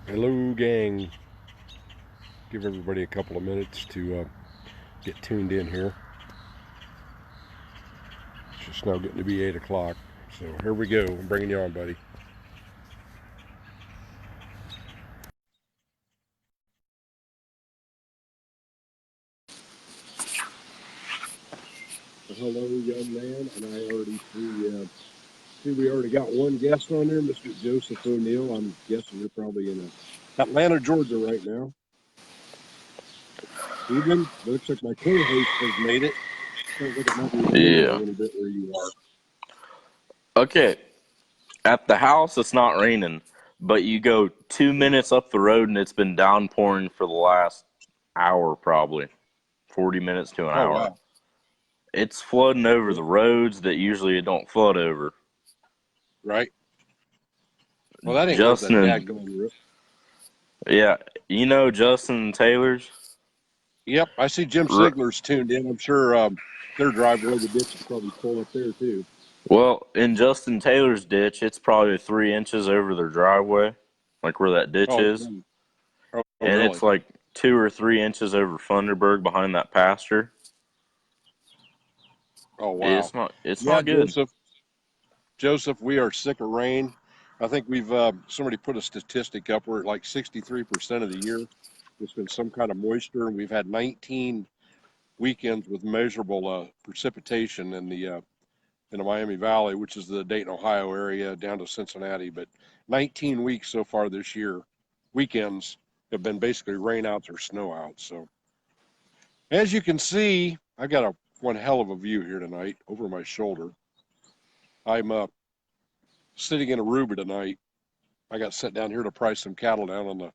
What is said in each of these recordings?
Hello, gang. Give everybody a couple of minutes to get tuned in here. It's just now getting to be 8 o'clock. So here we go. I'm bringing you on, buddy. Hello, young man. And I already see we already got one guest on there, Mr. Joseph O'Neill. I'm guessing you're probably in Atlanta, Georgia right now. Evening. Looks like my co-host has made it. Sounds like it might be raining a little bit where you are. Okay. At the house, it's not raining, but you go 2 minutes up the road and it's been downpouring for the last hour, probably 40 minutes to an hour. Wow. It's flooding over the roads that usually it don't flood over. Right. Well, that ain't Justin worth that daggone risk. Yeah, you know Justin Taylor's? Yep, I see Jim Sigler's tuned in. I'm sure their driveway, the ditch is probably full up there too. Well, in Justin Taylor's ditch, it's probably 3 inches over their driveway, like where that ditch is. Oh, and really? It's like 2 or 3 inches over Funderburg behind that pasture. Oh, wow. It's not good. Joseph, we are sick of rain. I think we've somebody put a statistic up where like 63% of the year there's been some kind of moisture, and we've had 19 weekends with measurable precipitation in the Miami Valley, which is the Dayton, Ohio area down to Cincinnati. But 19 weeks so far this year, weekends have been basically rainouts or snowouts. So as you can see, I've got one hell of a view here tonight over my shoulder. I'm sitting in Aruba tonight. I got sent down here to price some cattle down on the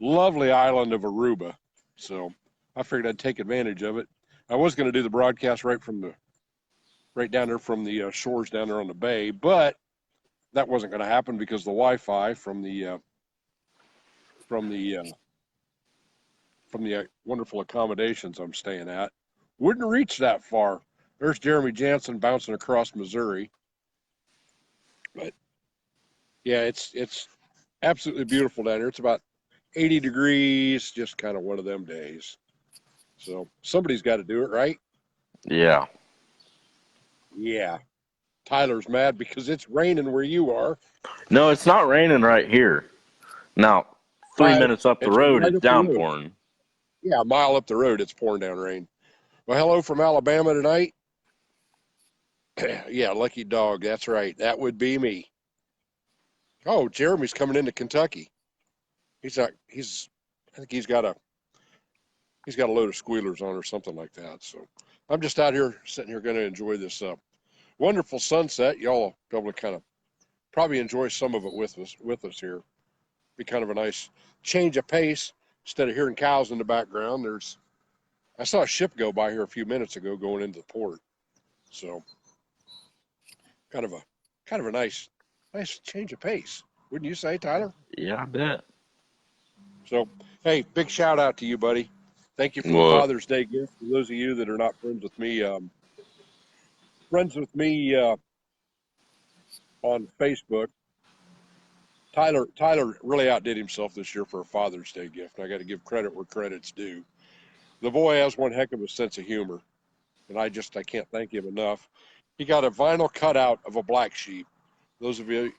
lovely island of Aruba. So I figured I'd take advantage of it. I was going to do the broadcast right down there from the shores down there on the bay, but that wasn't going to happen because the Wi-Fi from the wonderful accommodations I'm staying at wouldn't reach that far. There's Jeremy Jansen bouncing across Missouri. But yeah, it's absolutely beautiful down here. It's about 80 degrees, just kind of one of them days. So somebody's got to do it, right? Yeah. Yeah. Tyler's mad because it's raining where you are. No, it's not raining right here. Now, 3 minutes up the road, it's downpouring. Yeah, a mile up the road, it's pouring down rain. Well, hello from Alabama tonight. Yeah, lucky dog. That's right. That would be me. Oh, Jeremy's coming into Kentucky. I think he's got a load of squealers on or something like that. So I'm just out here sitting here going to enjoy this wonderful sunset. Y'all will be able to kind of probably enjoy some of it with us here. Be kind of a nice change of pace instead of hearing cows in the background. I saw a ship go by here a few minutes ago going into the port. So kind of a nice change of pace. Wouldn't you say, Tyler? Yeah, I bet. So, hey, big shout out to you, buddy. Thank you for the Father's Day gift. For those of you that are not friends with me on Facebook, Tyler really outdid himself this year for a Father's Day gift. And I got to give credit where credit's due. The boy has one heck of a sense of humor, and I can't thank him enough. He got a vinyl cutout of a black sheep. Those of you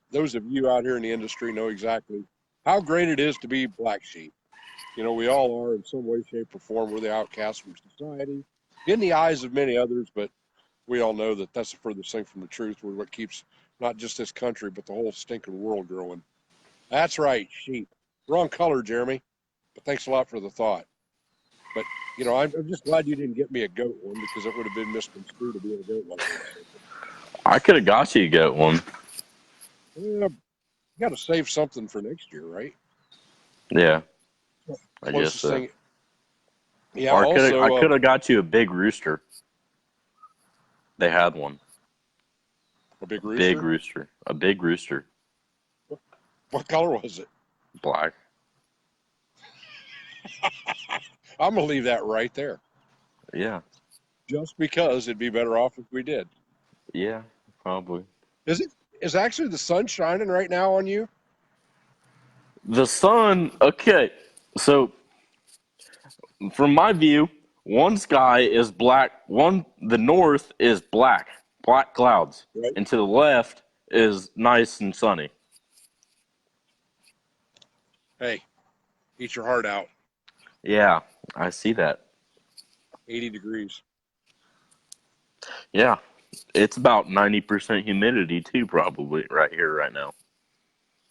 out here in the industry know exactly how great it is to be black sheep. You know, we all are in some way, shape, or form. We're the outcasts from society, in the eyes of many others, but we all know that that's the furthest thing from the truth. We're what keeps not just this country, but the whole stinking world growing. That's right, sheep. Wrong color, Jeremy, but thanks a lot for the thought. But, you know, I'm just glad you didn't get me a goat one because it would have been misconstrued to be a goat like this. I could have got you a goat one. You got to save something for next year, right? Yeah. I guess so. Thing. Yeah, I could have got you a big rooster. They had one. A big rooster? Big rooster. A big rooster. What color was it? Black. I'm going to leave that right there. Yeah. Just because it'd be better off if we did. Yeah, probably. Is actually the sun shining right now on you? The sun, okay. So, from my view, one sky is black, the north is black clouds, Right? and to the left is nice and sunny. Hey, eat your heart out. Yeah, I see that. 80 degrees. Yeah, it's about 90% humidity too, probably right here, right now.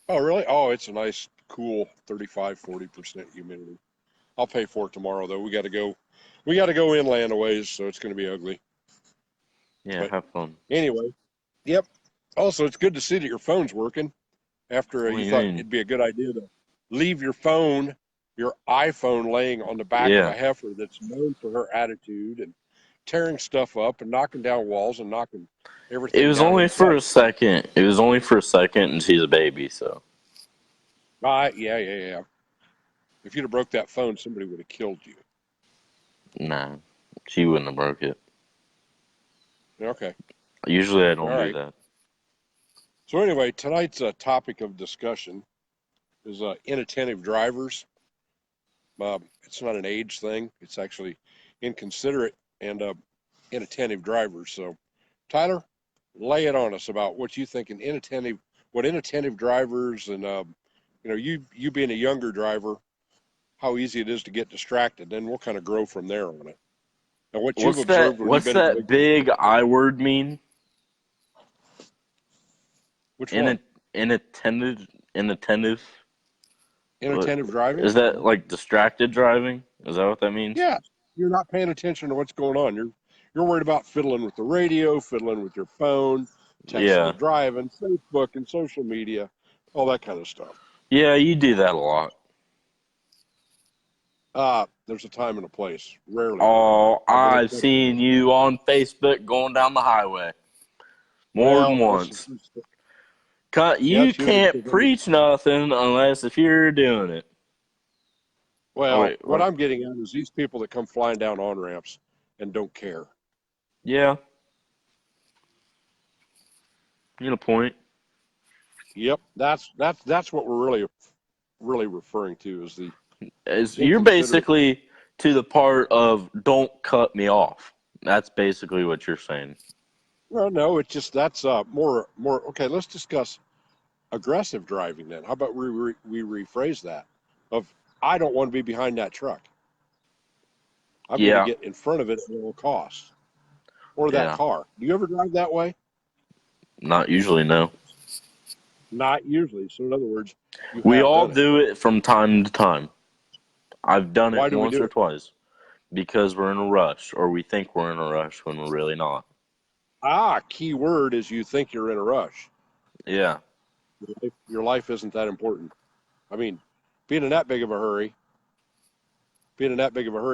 Oh, really? Oh, it's a nice, cool 35, 40% humidity. I'll pay for it tomorrow, though. We got to go. We got to go inland a ways, so it's going to be ugly. Yeah, But have fun. anyway, yep. Also, it's good to see that your phone's working after What do you you thought mean? it'd be a good idea to leave your phone, your iPhone, laying on the back of a Yeah, heifer that's known for her attitude and tearing stuff up and knocking down walls and knocking it everything was down only in for sight. a second. It was only for a second, and she's a baby, so Yeah, yeah, yeah. If you'd have broke that phone, somebody would have killed you. nah, she wouldn't have broke it. Okay. Usually, I All don't do right. that. So anyway, tonight's topic of discussion is inattentive drivers. It's not an age thing. It's actually inconsiderate and inattentive drivers. So, Tyler, lay it on us about what you think what inattentive drivers and you being a younger driver, how easy it is to get distracted. Then we'll kind of grow from there on it. And what you've What's that? observed when you've What's been in that big I word mean? which In one? it, inattentive. What Inattentive driving? is that? Like distracted driving? Is that what that means? Yeah, you're not paying attention to what's going on. You're worried about fiddling with the radio, fiddling with your phone, texting Yeah, and driving, Facebook and social media, all that kind of stuff. yeah, you do that a lot. There's a time and a place. Rarely do I do it. Oh, I've been I've intentional. seen you on Facebook going down the highway more than Well, that's once. yeah, You it's usually can't because preach nothing unless if you're doing it. Oh well, wait, what what? I'm getting at is these people that come flying down on ramps and don't care. Yeah, you get a point. Yep, that's what we're really referring to is the You're inconsiderate. basically to the part of don't cut me off. That's basically what you're saying. Well, no, it's just that's more. Okay, let's discuss aggressive driving then. How about we rephrase that? Of I don't want to be behind that truck. I'm going to Yeah, get in front of it at all costs. Or that yeah. car. Do you ever drive that way? Not usually, no. Not usually. So in other words, you We have all done it. do it from time to time. I've done Why it do we once do or it? twice because we're in a rush or we think we're in a rush when we're really not. Key word is you think you're in a rush. Yeah, Your life isn't that important. I mean, being in that big of a hurry,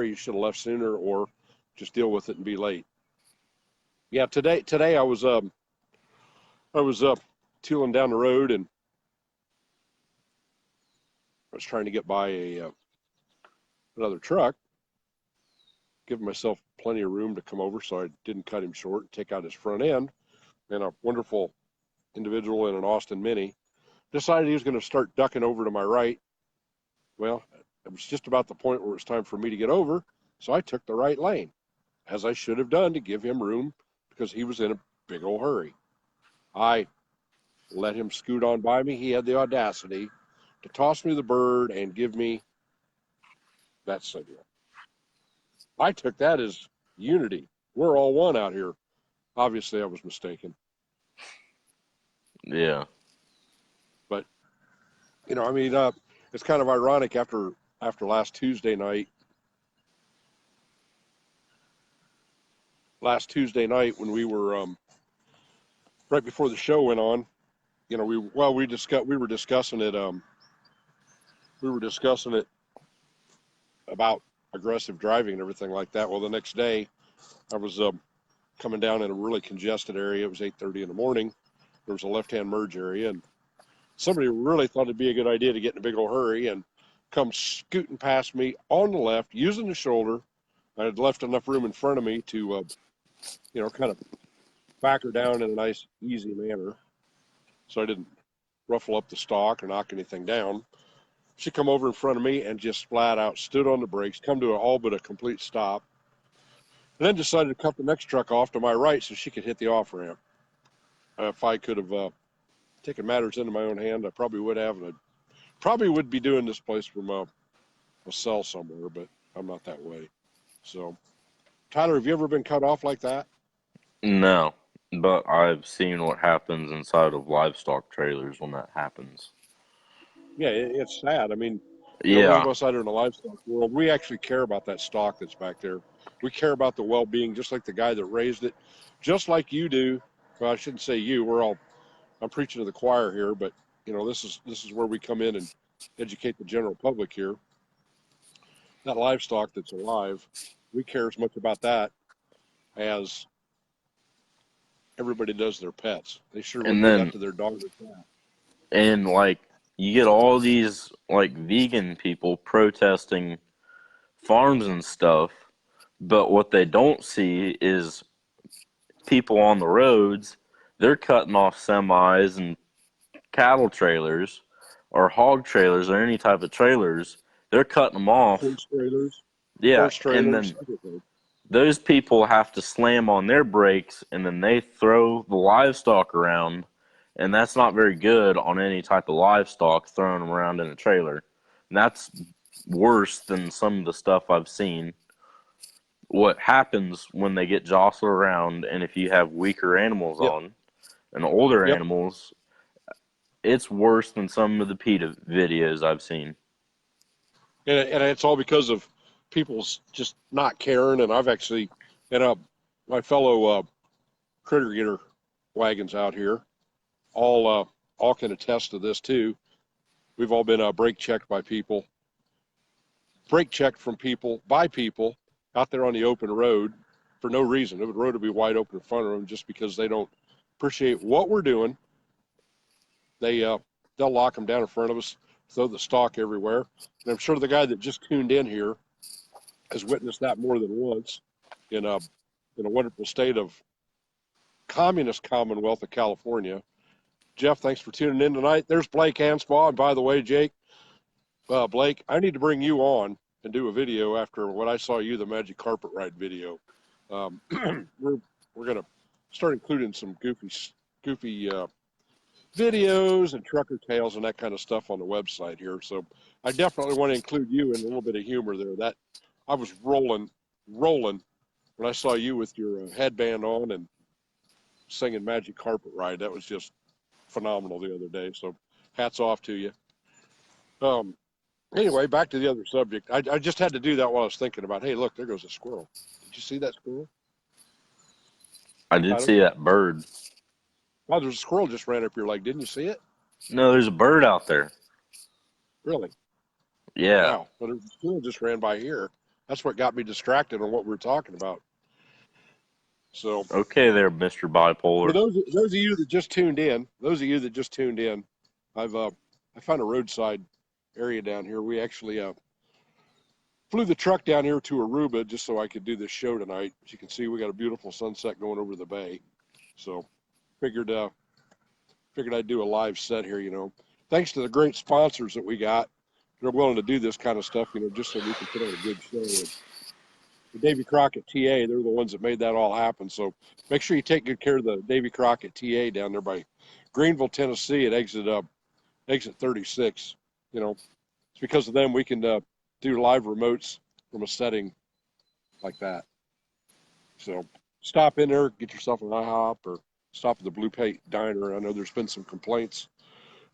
you should have left sooner or just deal with it and be late. Yeah, today I was tooling down the road and I was trying to get by another truck, giving myself plenty of room to come over so I didn't cut him short and take out his front end. And a wonderful individual in an Austin Mini decided he was going to start ducking over to my right. Well, it was just about the point where it was time for me to get over, so I took the right lane, as I should have done to give him room because he was in a big old hurry. I let him scoot on by me. He had the audacity to toss me the bird and give me that signal. I took that as unity. We're all one out here. Obviously, I was mistaken. yeah. But, I mean, it's kind of ironic after last Tuesday night when we were right before the show went on. We were discussing it about aggressive driving and everything like that. Well, the next day I was coming down in a really congested area. It was 8:30 in the morning. There was a left-hand merge area, and somebody really thought it'd be a good idea to get in a big old hurry and come scooting past me on the left, using the shoulder. I had left enough room in front of me to, kind of back her down in a nice, easy manner, so I didn't ruffle up the stock or knock anything down. She come over in front of me and just flat out stood on the brakes, come to all but a complete stop, and then decided to cut the next truck off to my right so she could hit the off ramp. If I could have taken matters into my own hand, I probably would have. And I probably would be doing this place from a cell somewhere, but I'm not that way. So, Tyler, have you ever been cut off like that? No, but I've seen what happens inside of livestock trailers when that happens. Yeah, it's sad. I mean, those of Yeah, us out in the livestock world, we actually care about that stock that's back there. We care about the well-being, just like the guy that raised it, just like you do. Well, I shouldn't say you. I'm preaching to the choir here, but this is where we come in and educate the general public here. That livestock that's alive, we care as much about that as everybody does their pets. They sure would and do that then to their dog or cat. and like you get all these like vegan people protesting farms and stuff, but what they don't see is people on the roads. They're cutting off semis and cattle trailers or hog trailers or any type of trailers. They're cutting them off. Horse trailers, Yeah, horse and trailers, then everything. those people have to slam on their brakes and then they throw the livestock around, and that's not very good on any type of livestock, throwing them around in a trailer. And that's worse than some of the stuff I've seen. What happens when they get jostled around, and if you have weaker animals Yep, on and older yep. animals, it's worse than some of the PETA videos I've seen. And it's all because of people's just not caring. And I've actually, and my fellow critter getter wagons out here, all can attest to this too. We've all been brake checked by people, brake checked from people by people out there on the open road for no reason. The road will be wide open in front of them just because they don't appreciate what we're doing. They'll lock them down in front of us, throw the stock everywhere. And I'm sure the guy that just tuned in here has witnessed that more than once in a wonderful state of communist Commonwealth of California. Jeff, thanks for tuning in tonight. There's Blake Hansbaugh. And by the way, Blake, I need to bring you on and do a video after what I saw you, the Magic Carpet Ride video. We're going to start including some goofy videos and trucker tales and that kind of stuff on the website here. So I definitely want to include you in a little bit of humor there. That I was rolling when I saw you with your headband on and singing Magic Carpet Ride. That was just phenomenal the other day. So hats off to you. Anyway, back to the other subject. I just had to do that while I was thinking about, hey, look, there goes a squirrel. Did you see that squirrel? I did see that bird. Wow, there's a squirrel just ran up your leg. Didn't you see it? No, there's a bird out there. Really? Yeah. Wow. Well, there's a squirrel just ran by here. That's what got me distracted on what we were talking about. So, Okay there, Mr. for Bipolar. those of you that just tuned in, I've I found a roadside area down here. We actually flew the truck down here to Aruba just so I could do this show tonight. As you can see, we got a beautiful sunset going over the bay. So, figured I'd do a live set here. Thanks to the great sponsors that we got. They're willing to do this kind of stuff, just so we can put on a good show. And the Davy Crockett TA, they're the ones that made that all happen. So make sure you take good care of the Davy Crockett TA down there by Greenville, Tennessee at exit 36. It's because of them we can do live remotes from a setting like that. So stop in there, get yourself an IHOP, or stop at the Blue Plate Diner. I know there's been some complaints.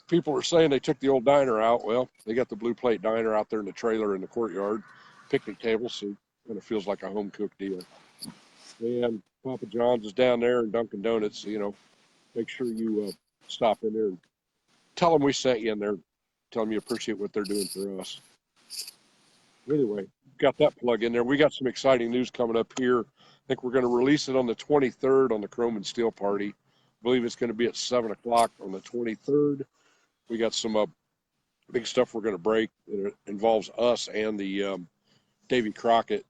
People are saying they took the old diner out. Well, they got the Blue Plate Diner out there in the trailer in the courtyard, picnic table, so it kind of feels like a home cooked deal. And Papa John's is down there and Dunkin' Donuts. Make sure you stop in there and tell them we sent you in there. Tell them you appreciate what they're doing for us. Anyway, got that plug in there. We got some exciting news coming up here. I think we're going to release it on the 23rd on the Chrome and Steel Party. I believe it's going to be at 7 o'clock on the 23rd. We got some big stuff we're going to break. It involves us and the Davy Crockett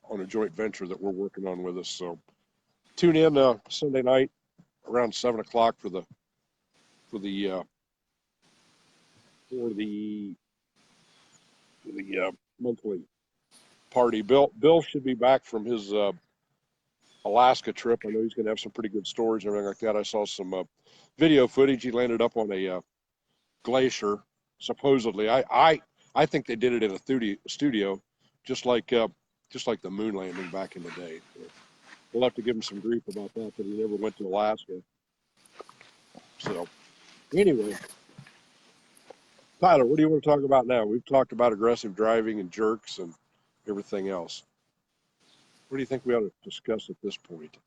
on a joint venture that we're working on with us. So tune in Sunday night around 7 o'clock for the the monthly party. Bill should be back from his Alaska trip. I know he's going to have some pretty good stories and everything like that. I saw some video footage. He landed up on a glacier, supposedly. I think they did it in a studio, just like the moon landing back in the day. So we'll have to give him some grief about that he never went to Alaska. So anyway, Tyler, what do you want to talk about now? We've talked about aggressive driving and jerks and everything else. What do you think we ought to discuss at this point?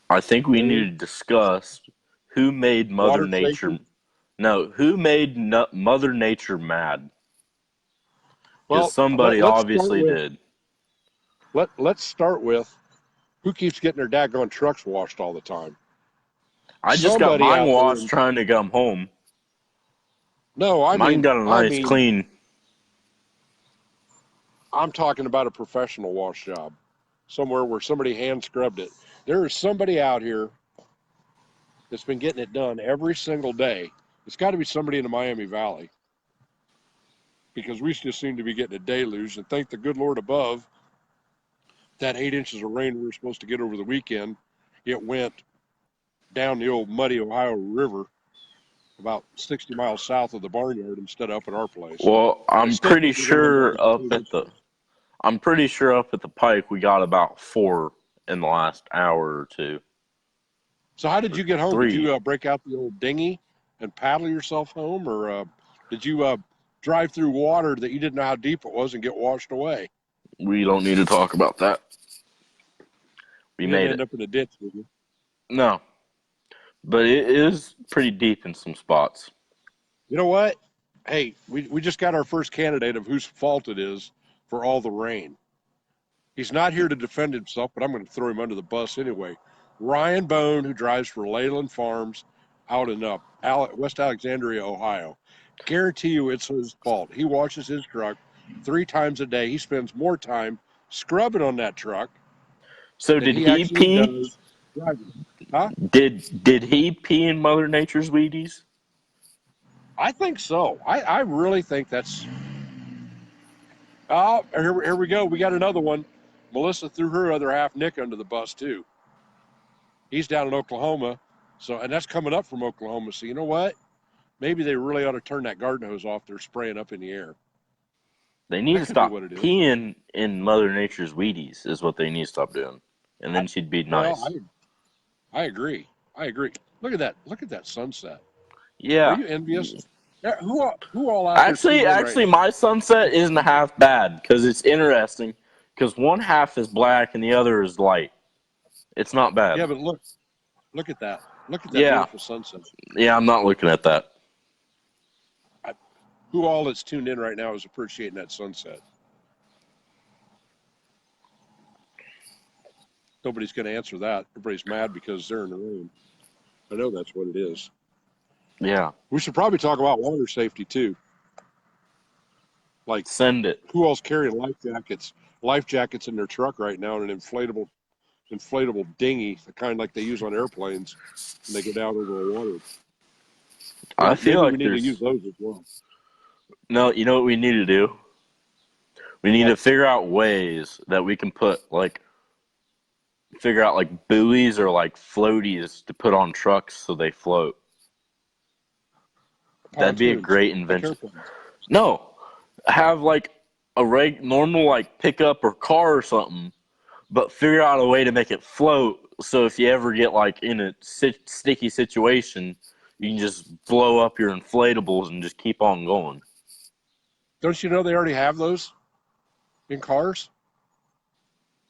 I think we need to discuss who made Mother Water Nature. safety? No, who made Mother Nature mad? Because Well, somebody obviously did. Let's start with who keeps getting their daggone trucks washed all the time. I just got mine washed trying to come home. No, mine got a nice clean. I'm talking about a professional wash job, somewhere where somebody hand scrubbed it. There is somebody out here that's been getting it done every single day. It's got to be somebody in the Miami Valley, because we just seem to be getting a deluge. And thank the good Lord above, that 8 inches of rain we were supposed to get over the weekend, it went down the old muddy Ohio River about 60 miles south of the barnyard instead of up at our place. Well, I'm pretty sure up at the Pike we got about 4 in the last hour or 2. So how did you get home? 3. Did you break out the old dinghy and paddle yourself home, or did you drive through water that you didn't know how deep it was and get washed away? We don't need to talk about that. We You made didn't end up in a ditch, did you? No. But it is pretty deep in some spots. You know what? Hey, we just got our first candidate of whose fault it is for all the rain. He's not here to defend himself, but I'm going to throw him under the bus anyway. Ryan Bone, who drives for Leyland Farms out in West Alexandria, Ohio. Guarantee you it's his fault. He washes his truck 3 times a day. He spends more time scrubbing on that truck. So did he pee? Huh? Did he pee in Mother Nature's Wheaties? I think so. I really think that's... Oh, here we go. We got another one. Melissa threw her other half, Nick, under the bus, too. He's down in Oklahoma, and that's coming up from Oklahoma. So you know what? Maybe they really ought to turn that garden hose off. They're spraying up in the air. They need to stop peeing in Mother Nature's Wheaties is what they need to stop doing. And then she'd be nice. Well, I agree. Look at that. Look at that sunset. Yeah. Are you envious? Who all out there? Actually, my sunset isn't half bad because it's interesting. Because one half is black and the other is light. It's not bad. Yeah, but look at that. Look at that beautiful sunset. Yeah, I'm not looking at that. Who all that's tuned in right now is appreciating that sunset? Nobody's going to answer that. Everybody's mad because they're in the rain. I know that's what it is. Yeah. We should probably talk about water safety too. Like, send it. Who else carrying life jackets in their truck right now, and an inflatable dinghy, the kind like they use on airplanes when they get out over the water. I feel like we need to use those as well. No, you know what we need to do? We need to figure out ways that we can figure out like buoys or like floaties to put on trucks so they float. That'd be a great invention. No, have like a normal like pickup or car or something, but figure out a way to make it float. So if you ever get like in a sticky situation, you can just blow up your inflatables and just keep on going. Don't you know they already have those in cars?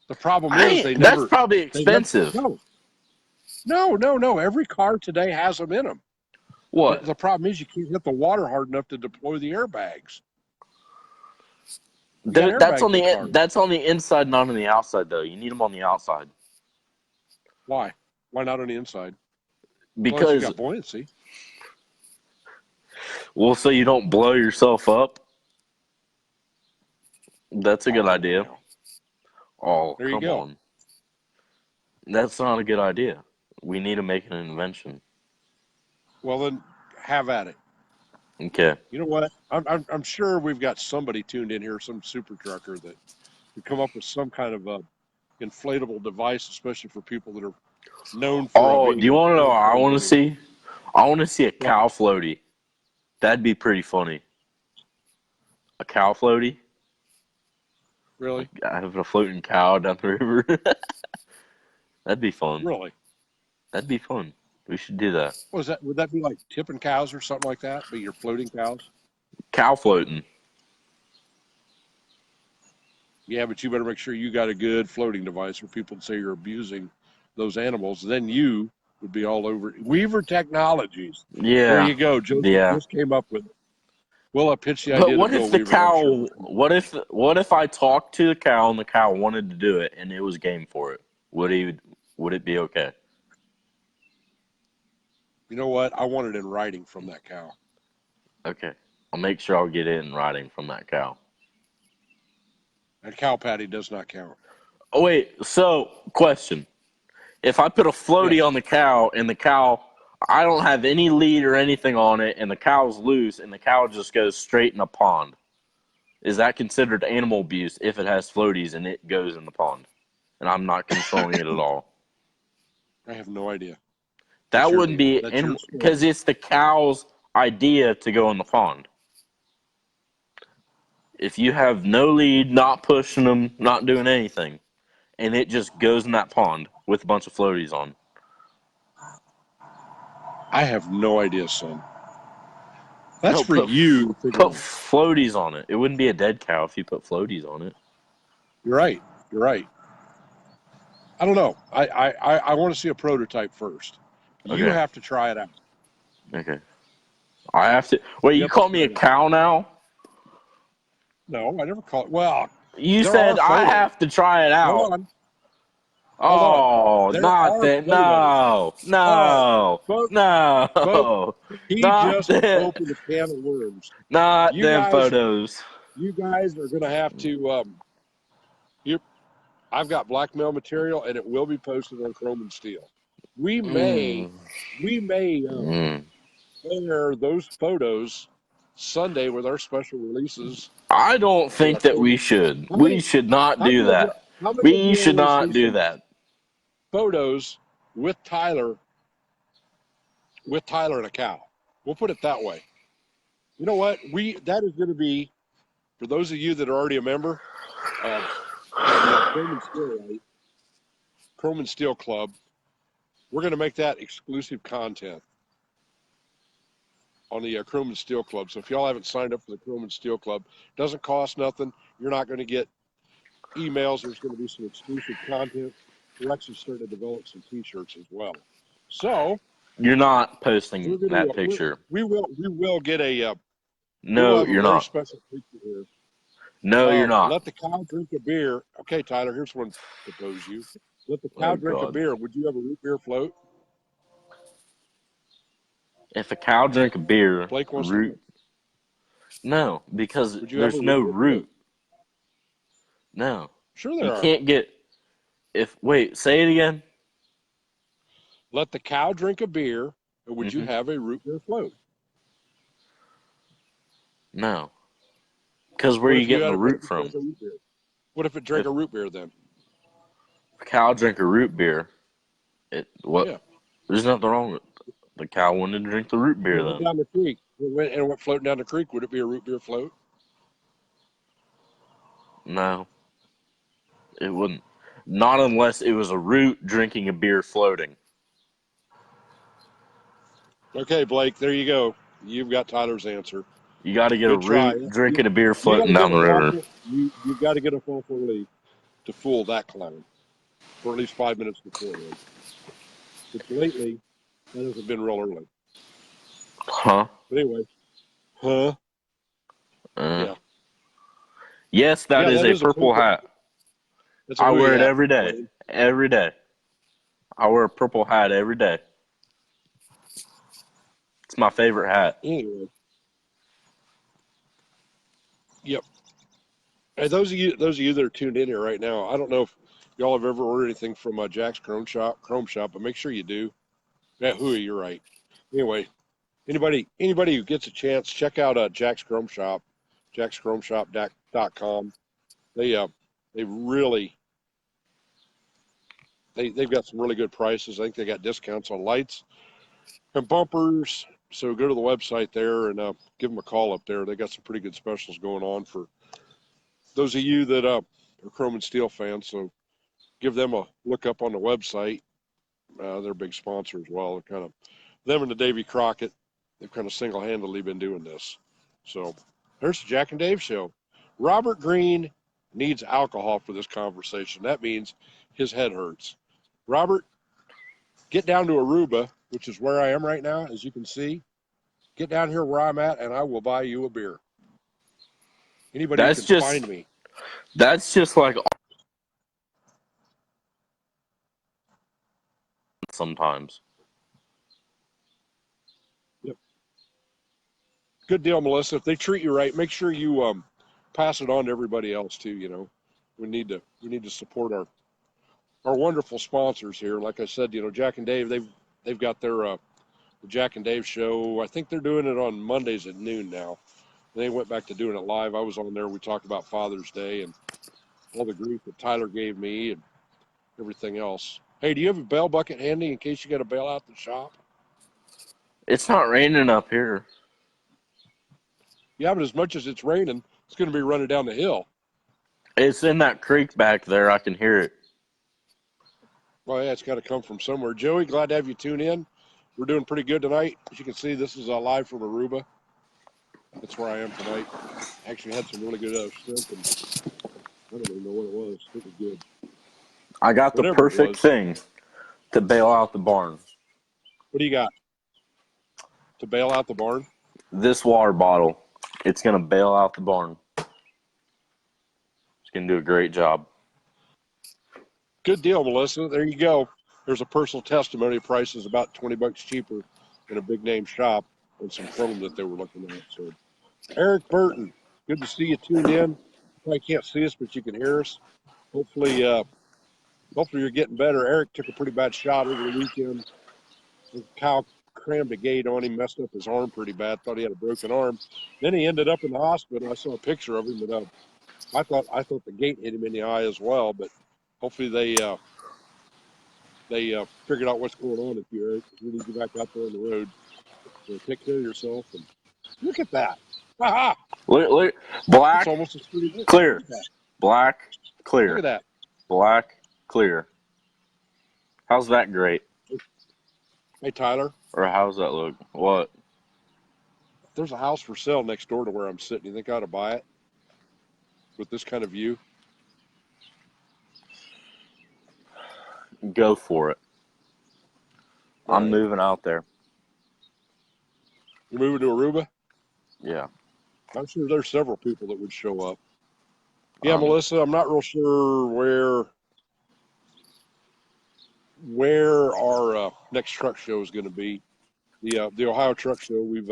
The problem is that's probably expensive. No. Every car today has them in them. What? The problem is you can't hit the water hard enough to deploy the airbags. That's on the inside, not on the outside, though. You need them on the outside. Why? Why not on the inside? Because you got buoyancy. Well, so you don't blow yourself up. That's a good idea. Oh, there you go. On. That's not a good idea. We need to make an invention. Well, then have at it. Okay. You know what? I'm sure we've got somebody tuned in here, some super trucker that could come up with some kind of a inflatable device, especially for people that are known for Oh, do being you want to know what I want to unfriendly. see? I want to see a What? cow floaty. That'd be pretty funny. A cow floaty? Like Really? having a floating cow down the river. That'd be fun. Really? That'd be fun. We should do that. Was that? Would that be like tipping cows or something like that? But you're floating cows? Cow floating. Yeah, but you better make sure you got a good floating device, or people would say you're abusing those animals. Then you would be all over Weaver Technologies. There Yeah. you go. Joseph Yeah. just came up with it. We'll pitch the But idea to what Bill if the Weaver, and I'm sure. cow? What if I talked to the cow and the cow wanted to do it and it was game for it? Would he? Would it be okay? You know what? I want it in writing from that cow. Okay. I'll make sure I'll get it in writing from that cow. And cow patty does not count. Oh wait. So question: if I put a floaty Yes. on the cow and the cow, I don't have any lead or anything on it, and the cow's loose, and the cow just goes straight in a pond, is that considered animal abuse if it has floaties and it goes in the pond, and I'm not controlling it at all? I have no idea. That's That your wouldn't deal. be That's your animal story. because it's the cow's idea to go in the pond. If you have no lead, not pushing them, not doing anything, and it just goes in that pond with a bunch of floaties on. I have no idea, son. That's No, for you to figure put out. floaties on it. It wouldn't be a dead cow if you put floaties on it. You're right. You're right. I don't know. I want to see a prototype first. You Okay. have to try it out. Okay. I have to. Wait, You you have to call me try a it out. cow now? No, I never call it. Well, You there are said I photos. have to try it Hold out. on. Hold on. Oh, There not are that. photos. No, Oh, no, folks, folks, no, he not just that. opened a can of worms. Not You them guys, photos. you guys are going to have to. You, I've got blackmail material, and it will be posted on Chrome and Steel. We may, Mm, we may mm. air those photos Sunday with our special releases. I don't For think that October. we should. How We many? should not How do many of you? that. How many of We you should want to not see do some that. photos with Tyler and a cow? We'll put it that way. You know what? That is going to be for those of you that are already a member of the Chrome and Steel Club. We're going to make that exclusive content on the Chrome and Steel Club. So if y'all haven't signed up for the Chrome and Steel Club, doesn't cost nothing. You're not going to get emails. There's going to be some exclusive content. We're actually starting to develop some T-shirts as well. So You're not posting we're going that to picture. we will get a we will No, have a you're very not. special picture here. No, you're not. Let the cow drink a beer. Okay, Tyler, here's one to propose you. Let the Oh cow drink a God. beer. Would you have a root beer float? If a cow drink a beer, Blake wants to know. root. No, because Would you have a there's root no beer float? root. No, Sure you there are. can't get. If wait, say it again. Let the cow drink a beer, or would you Hmm. have a root beer float? No, because where are What you if you getting had the a what root if it drank from? a root beer? What if it drank If a root beer then? a cow drink a root beer, it what? Yeah. There's nothing wrong with it. The cow wanted to drink the root And beer it went then. down the creek. And it went floating down the creek. Would it be a root beer float? No, it wouldn't. Not unless it was a root drinking a beer floating. Okay, Blake, there you go. You've got Tyler's answer. You got to get a Good try. root drinking a beer You got to floating get down a the river. you got to get a fossil leaf to fool that clown for at least 5 minutes beforehand. Which lately that hasn't been real early. Huh? But anyway, huh? Uh, Yeah, yes, that yeah. is That a is a purple purple. hat. That's a I hooey wear it hat, every my day. friend. Every day. I wear a purple hat every day. It's my favorite hat. Anyway, yep. Hey, those of you that are tuned in here right now, I don't know if y'all have ever ordered anything from Jack's Chrome Shop, but make sure you do. Yeah, hooey, you're right. Anyway, anybody who gets a chance, check out Jack's Chrome Shop, jackschromeshop.com. They really they've got some really good prices. I think they got discounts on lights and bumpers. So go to the website there and give them a call up there. They got some pretty good specials going on for those of you that are chrome and steel fans. So give them a look up on the website. They're a big sponsor as well. They're kind of them and the Davy Crockett. They've kind of single-handedly been doing this. So there's the Jack and Dave show. Robert Green needs alcohol for this conversation. That means his head hurts. Robert, get down to Aruba, which is where I am right now, as you can see. Get down here where I'm at, and I will buy you a beer. Anybody who can find me. That's just like sometimes. Yep. Good deal, Melissa. If they treat you right, make sure you pass it on to everybody else too. You know, we need to support our wonderful sponsors here. Like I said, you know, Jack and Dave, they've got their the Jack and Dave show. I think they're doing it on Mondays at noon now. They went back to doing it live. I was on there. We talked about Father's Day and all the grief that Tyler gave me and everything else. Hey, do you have a bail bucket handy in case you got to bail out the shop? It's not raining up here. Yeah, but as much as it's raining, it's going to be running down the hill. It's in that creek back there. I can hear it. Well, yeah, it's got to come from somewhere. Joey, glad to have you tune in. We're doing pretty good tonight. As you can see, this is live from Aruba. That's where I am tonight. Actually had some really good shrimp, and I don't even know what it was. It was good. I got the perfect thing to bail out the barn. What do you got? To bail out the barn? This water bottle. It's going to bail out the barn. It's going to do a great job. Good deal, Melissa. There you go. There's a personal testimony. Price is about $20 cheaper in a big name shop and some chrome that they were looking at. So, Eric Burton, good to see you tuned in. You probably can't see us, but you can hear us. Hopefully you're getting better. Eric took a pretty bad shot over the weekend. Kyle crammed a gate on him, messed up his arm pretty bad. Thought he had a broken arm. Then he ended up in the hospital. I saw a picture of him, but I thought the gate hit him in the eye as well. But hopefully they figured out what's going on with you, Eric. You need to get back out there on the road. So take care of yourself. And look at that. Aha! Look, black, almost as pretty clear. Black, clear. Look at that. Black, clear. How's that great? Hey, Tyler. Or how's that look? What? There's a house for sale next door to where I'm sitting. You think I ought to buy it? With this kind of view? Go for it. All I'm right. moving out there. You're moving to Aruba? Yeah. I'm sure there's several people that would show up. Yeah, Melissa, I'm not real sure where our next truck show is going to be. The Ohio Truck Show, we've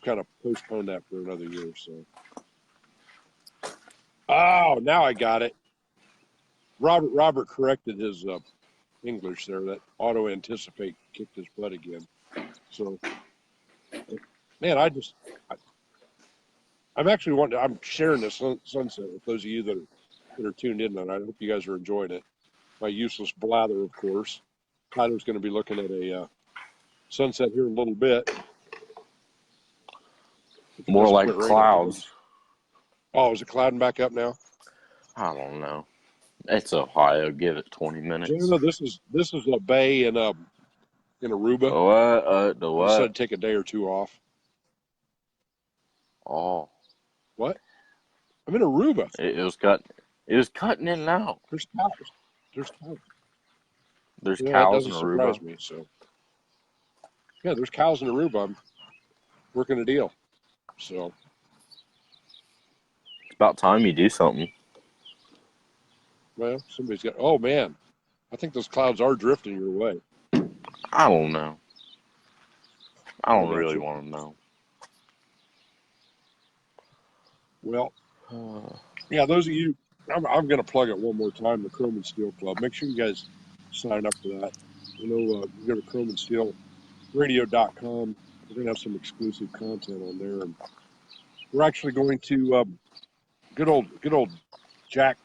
kind of postponed that for another year. So, oh, now I got it. Robert corrected his English there. That auto anticipate kicked his butt again. So, man, I'm sharing this sunset with those of you that are tuned in tonight. I hope you guys are enjoying it. My useless blather, of course. Tyler's going to be looking at a sunset here in a little bit. More like clouds. Oh, is it clouding back up now? I don't know. It's Ohio. Give it 20 minutes. Jana, this is a bay in Aruba. The what? I said take a day or two off. Oh. What? I'm in Aruba. It was cutting in and out. There's cows. There's That cows in doesn't Aruba. surprise me. So, yeah, there's cows in Aruba. I'm working a deal. So, It's about time you do something. well, somebody's got. Oh man, I think those clouds are drifting your way. I don't know. I don't got really you. want to know. Well, yeah, those of you, I'm going to plug it one more time, the Chrome and Steel Club. Make sure you guys sign up for that. You know, you go to Chrome and Steel radio.com. We're going to have some exclusive content on there. And we're actually going to good old Jack,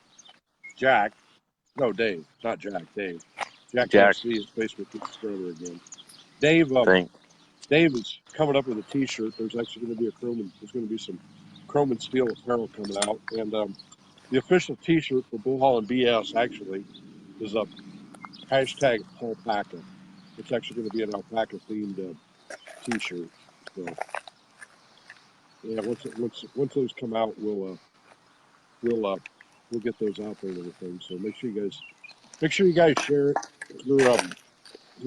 no, Dave, not Jack, Dave. Jack Jack, can't see his Facebook with his brother again. Dave, think. Dave is coming up with a T-shirt. There's actually going to be there's going to be some chrome and steel apparel coming out. And the official T-shirt for Bullhaulin BS actually is a hashtag alpaca. It's actually going to be an alpaca themed T-shirt. So yeah, once those come out, we'll get those out there and everything. So make sure you guys share it. We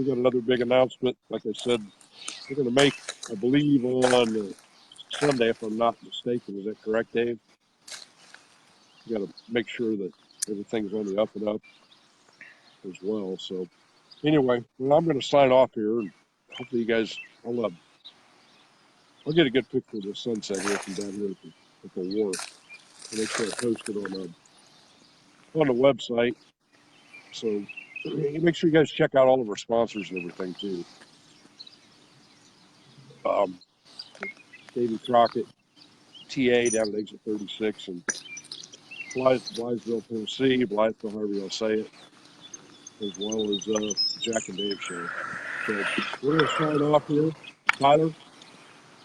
got another big announcement. Like I said, we're going to make, I believe, on Sunday, if I'm not mistaken. Is that correct, Dave? We got to make sure that everything's on the up and up as well. So anyway, well, I'm going to sign off here, and hopefully you guys, I'll get a good picture of the sunset here from down here at the wharf. I'll make sure I post it on the website. So make sure you guys check out all of our sponsors and everything too. Davy CROCKETT, TA down at exit 36 in Blytheville, Tennessee, Blytheville, however you'll say it, as well as Jack and Dave show. So we're going to sign off here. Tyler,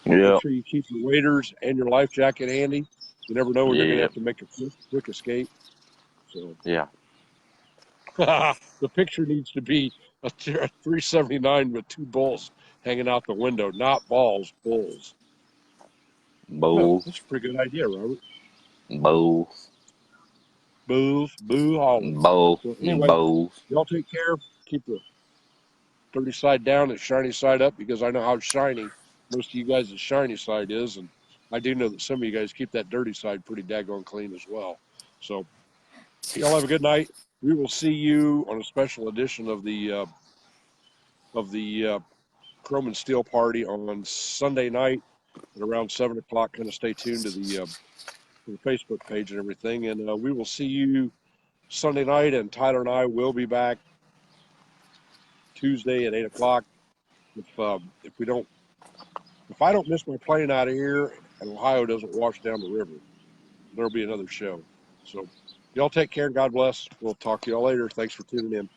make Yep. sure you keep your waders and your life jacket handy. You never know when you're going to have to make a quick escape. So Yeah. the picture needs to be a 379 with two bulls hanging out the window, not balls, bulls. Bulls. That's a pretty good idea, Robert. Bulls. Bullhaulin. Bulls. So anyway, Bulls. y'all take care. Keep the dirty side down and shiny side up, because I know how shiny most of you guys' shiny side is, and I do know that some of you guys keep that dirty side pretty daggone clean as well. So y'all have a good night. We will see you on a special edition of the Chrome and Steel party on Sunday night at around 7 o'clock. Kind of stay tuned to the Facebook page and everything, and we will see you Sunday night. And Tyler and I will be back Tuesday at 8 o'clock. If I don't miss my plane out of here and Ohio doesn't wash down the river, there'll be another show. So y'all take care. God bless. We'll talk to y'all later. Thanks for tuning in.